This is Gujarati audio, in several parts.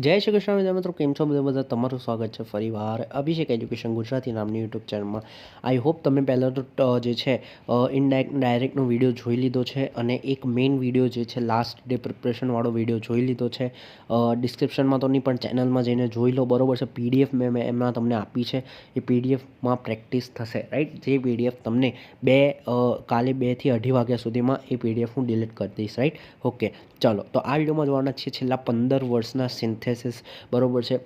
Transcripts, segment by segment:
જય શ્રી કૃષ્ણ વિદ્યા મિત્રો, કેમ છો બધા? તમારું સ્વાગત છે ફરીવાર અભિષેક એજ્યુકેશન ગુજરાતી નામની યુટ્યુબ ચેનલમાં. આઈ હોપ તમે પહેલાં તો જે છે ડાયરેક્ટનો વિડીયો જોઈ લીધો છે અને એક મેઇન વિડીયો જે છે લાસ્ટ ડે પ્રિપરેશનવાળો વિડીયો જોઈ લીધો છે. ડિસ્ક્રિપ્શનમાં તો નહીં પણ ચેનલમાં જઈને જોઈ લો, બરાબર છે. પીડીએફ મેં એમાં તમને આપી છે. એ પીડીએફમાં પ્રેક્ટિસ થશે, રાઈટ. જે પીડીએફ તમને કાલે 2 થી 2:30 વાગ્યા સુધીમાં એ પીડીએફ હું ડિલીટ કરી દઈશ, રાઈટ. ઓકે, ચાલો. તો આ વિડીયોમાં જોવાના છીએ છેલ્લા 15 વર્ષના સિન્થેસિસ, બરાબર છે.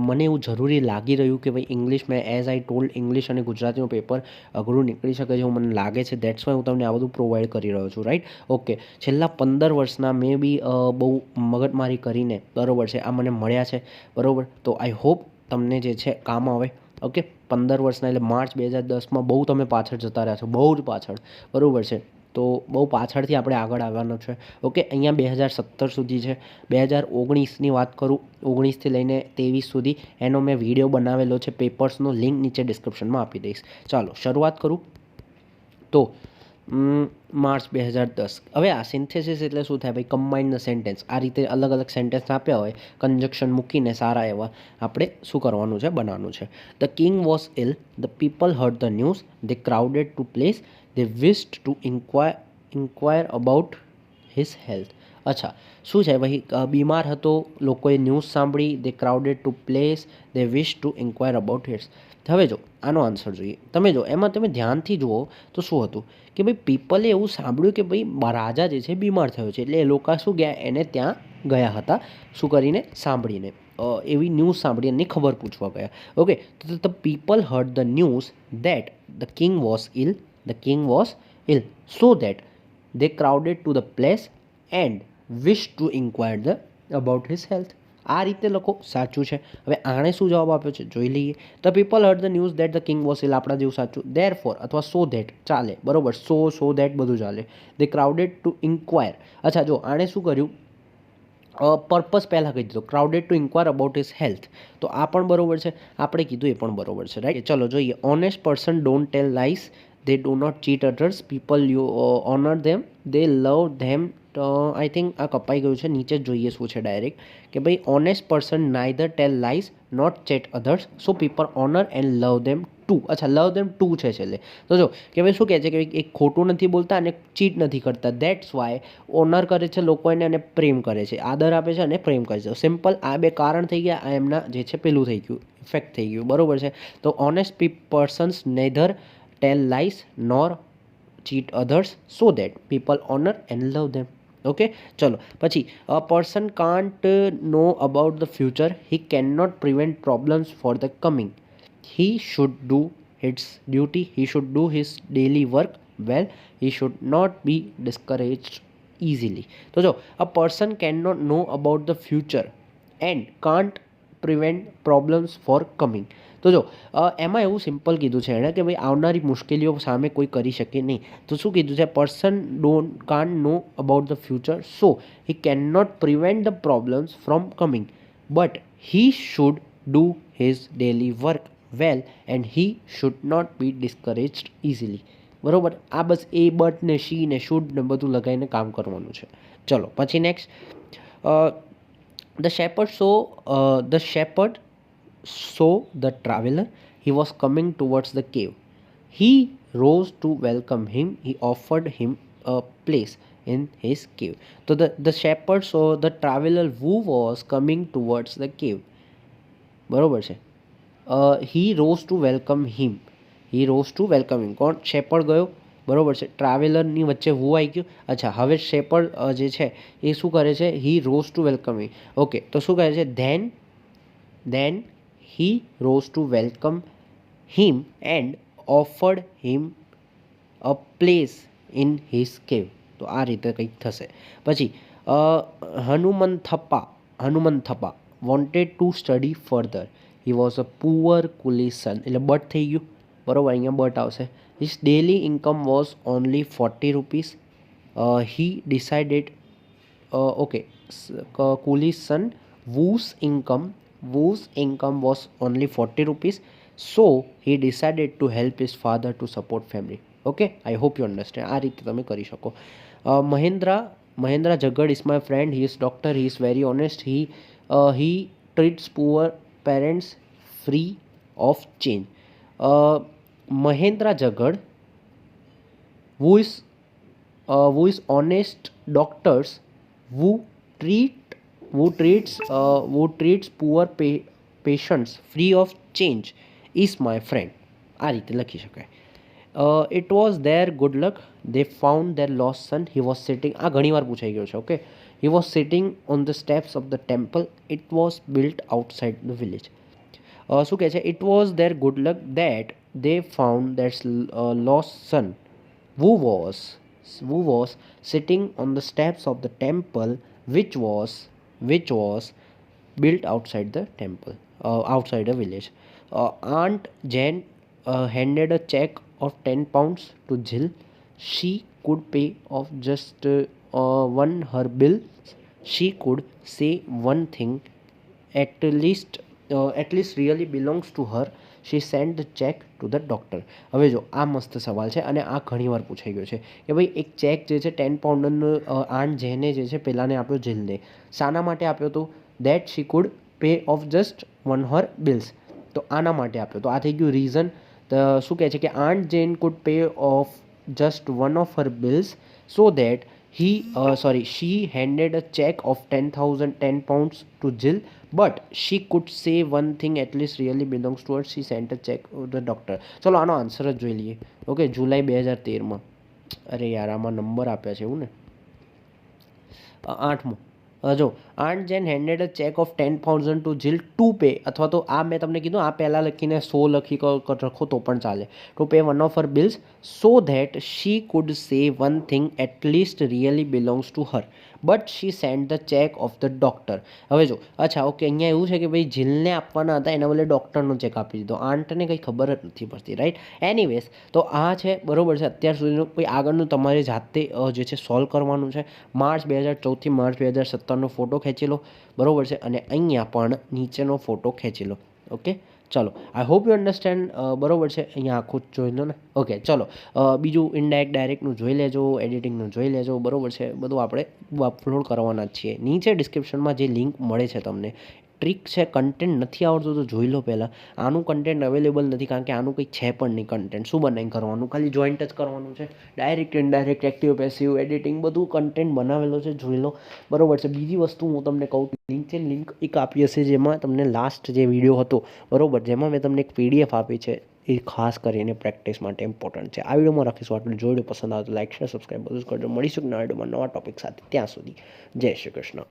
મને એવું જરૂરી લાગી રહ્યું કે ભાઈ ઇંગ્લિશ, મેં એઝ આઈ ટોલ્ડ, ઇંગ્લિશ અને ગુજરાતીનું પેપર અઘરું નીકળી શકે છે એવું મને લાગે છે. દેટ્સ વાય હું તમને આ બધું પ્રોવાઈડ કરી રહ્યો છું, રાઈટ. ઓકે, છેલ્લા 15 વર્ષના મેં બી બહુ મગજમારી કરીને, બરાબર છે, આ મને મળ્યા છે, બરાબર. તો આઈ હોપ તમને જે છે કામ આવે. ઓકે, 15 વર્ષના એટલે માર્ચ 2010માં બહુ તમે પાછળ જતા રહ્યા છો, બહુ જ પાછળ, બરાબર છે. તો બહુ પાછળથી આપણે આગળ આવવાનું છે. ઓકે, અહીંયા 2017 સુધી છે. 2019ની વાત કરું, 19થી લઈને 23 સુધી એનો મેં વિડીયો બનાવેલો છે. પેપર્સનો લિંક નીચે ડિસ્ક્રિપ્શનમાં આપી દઈશ. ચાલો શરૂઆત કરું. તો માર્ચ 2010. હવે આ સિન્થેસિસ એટલે શું થાય ભાઈ? Combined the sentence. આ રીતે અલગ અલગ સેન્ટેન્સ આપ્યા હોય, કન્જક્શન મૂકીને સારા એવા આપણે શું કરવાનું છે? બનાવવાનું છે. The king was ill, the people heard the news, they crowded to place, they wished to inquire about his health. અચ્છા, શું છે ભાઈ? બીમાર હતો, લોકોએ ન્યૂઝ સાંભળી, they crowded to place, they wish to inquire about his. હવે જો આનો આન્સર જોઈએ. તમે જો એમાં તમે ધ્યાનથી જુઓ તો શું હતું કે ભાઈ પીપલે એવું સાંભળ્યું કે ભાઈ રાજા જે છે બીમાર થયો છે, એટલે એ લોકો શું ગયા? એને ત્યાં ગયા હતા, શું કરીને? સાંભળીને, એવી ન્યૂઝ સાંભળી, એની ખબર પૂછવા ગયા. ઓકે, તો the people heard the news that the king was ill, the king was ill, so that they crowded to the place and wish to inquire about his health. આ રીતે લખો, સાચું છે. હવે આણે શું જવાબ આપ્યો છે જોઈ લઈએ. The people heard the news that the king was ill, આપણા જેવું સાચું. ધેર ફોર અથવા સો ધેટ ચાલે, બરોબર. સો ધેટ બધું ચાલે. They crowded to inquire. અચ્છા, જો આણે શું કર્યું? પર્પઝ પહેલાં કહી દીધો, crowded to inquire about his health. તો આ પણ બરોબર છે, આપણે કીધું એ પણ બરોબર છે, રાઈટ. ચલો જોઈએ. Honest person don't tell lies, they do not cheat others, people you honour them, they love them. I think આ કપાઈ ગયું છે, નીચે જ જોઈએ શું છે ડાયરેક્ટ કે ભાઈ honest person neither tell lies not cheat others, so people honour and love them too. અચ્છા, લવ ધેમ ટુ છે છેલ્લે. તો જો કે ભાઈ શું કહે છે કે એક ખોટું નથી બોલતા અને ચીટ નથી કરતા. દેટ્સ વાય ઓનર કરે છે લોકો એને અને પ્રેમ કરે છે, આદર આપે છે અને પ્રેમ કરે છે. સિમ્પલ આ બે કારણ થઈ ગયા. આ એમના જે છે પેલું થઈ ગયું, ઇફેક્ટ થઈ ગયું, બરોબર છે. તો honest persons neither tell lies nor cheat others, so that people honor and love them. Okay, ચલો પછી. A person can't know about the future, he can not prevent problems for the coming, he should do his duty, he should do his daily work well, he should not be discouraged easily. તો જો a person can not know about the future and can't prevent problems four coming. તો જો એમાં એવું સિમ્પલ કીધું છે એણે કે ભાઈ આવનારી મુશ્કેલીઓ સામે કોઈ કરી શકે નહીં. તો શું કીધું છે? Person can't know about the future, so he can not prevent the problems from coming, but he should do his daily work well and he should not be discouraged easily. બરોબર. આ બસ એ બટ ને શી ને શુડ ને બધું લગાવીને કામ કરવાનું છે. ચલો પછી next. The shepherd saw the traveler. He was coming towards the cave. He rose to welcome him. He offered him a place in his cave. So the shepherd saw the traveler who was coming towards the cave. બરોબર છે. He rose to welcome him. He rose to welcome him. કોણ? શેપર્ડ ગયો, બરોબર છે. ટ્રાવેલરની વચ્ચે હું આવી ગયું. અચ્છા, હવે શેપર્ડ જે છે એ શું કરે છે? He rose to welcome him. Okay, તો શું કહે છે? Then he rose to welcome him and offered him a place in his cave. તો આ રીતે કંઈક થશે. પછી Hanumanthappa wanted to study further. He was a poor coolie son. એટલે બટ થઈ ગયું, બરોબર. અહીંયા બટ આવશે. His daily income was only 40 rupees. He decided, okay, coolie son whose income was only 40 rupees, so he decided to help his father to support family. Okay, I hope you understand. આ રીતે તમે કરી શકો. Mahendra જગડ is my friend, he is doctor, he is very honest, he treats poor parents free of change. Mahendra Jagad, who is honest doctors who treat who treats poor patients free of change is my friend. આ રીતે લખી શકાય. It was their good luck they found their lost son. He was sitting, આ ઘણીવાર પૂછાઈ ગયો છે. Okay, he was sitting on the steps of the temple. It was built outside the village. શું કહે છે? It was their good luck that they found their lost son who was sitting on the steps of the temple which was built outside the temple, outside a village. Aunt Jane handed a check of 10 pounds to Jill. She could pay off just one her bill. She could say one thing at least really belongs to her. She sent the check to the doctor. હવે જો આ મસ્ત સવાલ છે અને આ ઘણીવાર પૂછાઈ ગયો છે કે ભાઈ એક ચેક જે છે 10 પાઉન્ડનો આન જેને જે છે પહેલાંને આપ્યો જીલને. શાના માટે આપ્યો હતો? That she could pay off just one her bills. તો આના માટે આપ્યો. તો આ થઈ ગયું રીઝન. શું કહે છે કે aunt Jane could pay off just one of her bills so that she handed a check of 10 pounds to Jill, but she could say one thing at least really belongs to her. She sent a check to the doctor. ચલો આનો આન્સર જ જોઈ લઈએ. ઓકે, જુલાઈ 2013માં. અરે યાર, આમાં નંબર આપ્યા છે એવું ને. 8મો જો aunt Jane handed a cheque of 10,000 to Jill to pay, અથવા તો આ મેં તમને કીધું આ પહેલાં લખીને 100 લખી રખો તો પણ ચાલે. To pay one of her bills so that she could say one thing at least really belongs to her, but she send the cheque of the doctor. હવે જો અચ્છા ઓકે, અહીંયા એવું છે કે ભાઈ જીલને આપવાના હતા, એના બદલે ડૉક્ટરનો ચેક આપી દીધો. આન્ટને કંઈ ખબર જ નથી પડતી, રાઈટ? એનીવેઝ, તો આ છે બરાબર છે અત્યાર સુધીનું. કોઈ આગળનું તમારે જાતે જે છે સોલ્વ કરવાનું છે. માર્ચ 2014થી માર્ચ 2017નો ફોટો ખેંચી લો, બરાબર છે, અને અહીંયા પણ નીચેનો ફોટો ખેંચી લો. ઓકે, ચલો, આઈ હોપ યુ અન્ડરસ્ટેન્ડ. બરાબર છે, અહીંયા આખું જ જોઈ લો ને. ઓકે, ચલો, બીજું ઇનડાયરેક્ટ ડાયરેક્ટનું જોઈ લેજો, એડિટિંગનું જોઈ લેજો, બરાબર છે, બધું આપણે અપલોડ કરવાના જ છીએ. નીચે ડિસ્ક્રિપ્શનમાં જે લિંક મળે છે તમને. ટ્રીક છે, કન્ટેન્ટ નથી આવડતું તો જોઈ લો પહેલાં. આનું કન્ટેન્ટ અવેલેબલ નથી કારણ કે આનું કંઈ છે પણ નહીં કન્ટેન્ટ. શું બનાવીને કરવાનું? ખાલી જોઈન્ટ જ કરવાનું છે. Direct indirect, active passive, editing બધું કન્ટેન્ટ બનાવેલો છે, જોઈ લો, બરાબર છે. બીજી વસ્તુ હું તમને કહું, લિંક છે, લિંક એક આપી હશે જેમાં તમને લાસ્ટ જે વિડીયો હતો, બરાબર, જેમાં મેં તમને એક PDF આપી છે, એ ખાસ કરીને પ્રેક્ટિસ માટે ઇમ્પોર્ટન્ટ છે. આ વિડીયોમાં રાખીશું આટલું. જો વિડીયો પસંદ આવે તો લાઈક, શેર, સબસ્ક્રાઈબ બધું જ કરજો. મળીશું નવા વિડીયોમાં નવા ટોપિક સાથે. ત્યાં સુધી જય શ્રી કૃષ્ણ.